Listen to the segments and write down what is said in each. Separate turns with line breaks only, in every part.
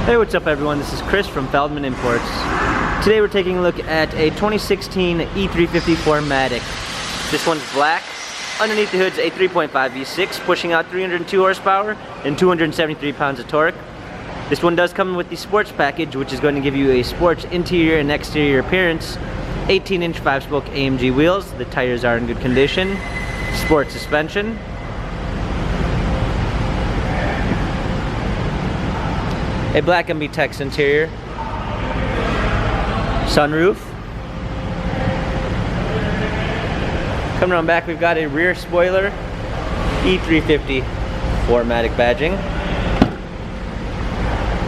Hey, what's up everyone? This is Chris from Feldmann Imports. Today we're taking a look at a 2016 E350 4MATIC. This one's black. Underneath the hood's a 3.5 V6 pushing out 302 horsepower and 273 pounds of torque. This one does come with the sports package, which is going to give you a sports interior and exterior appearance. 18-inch 5-spoke AMG wheels. The tires are in good condition. Sport suspension. A black MB-Tex interior. Sunroof. Coming around back, we've got a rear spoiler. E350 4MATIC badging.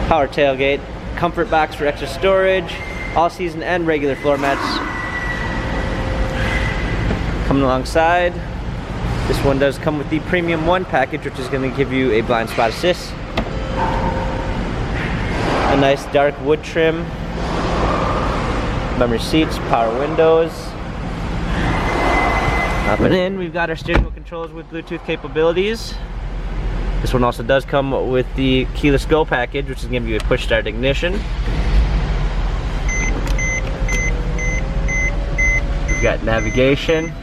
Power tailgate. Comfort box for extra storage. All-season and regular floor mats. Coming alongside, this one does come with the Premium 1 package, which is going to give you a blind spot assist. A nice dark wood trim, memory seats, power windows. Up and in, we've got our steering wheel controls with Bluetooth capabilities. This one also does come with the keyless go package, which is going to give you a push start ignition. We've got navigation,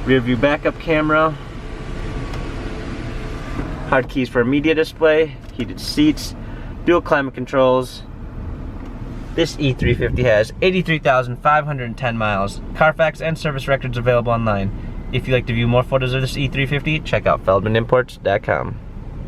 rear view backup camera, hard keys for a media display, heated seats, dual climate controls. This E350 has 83,510 miles. Carfax and service records available online. If you'd like to view more photos of this E350, check out feldmanimports.com.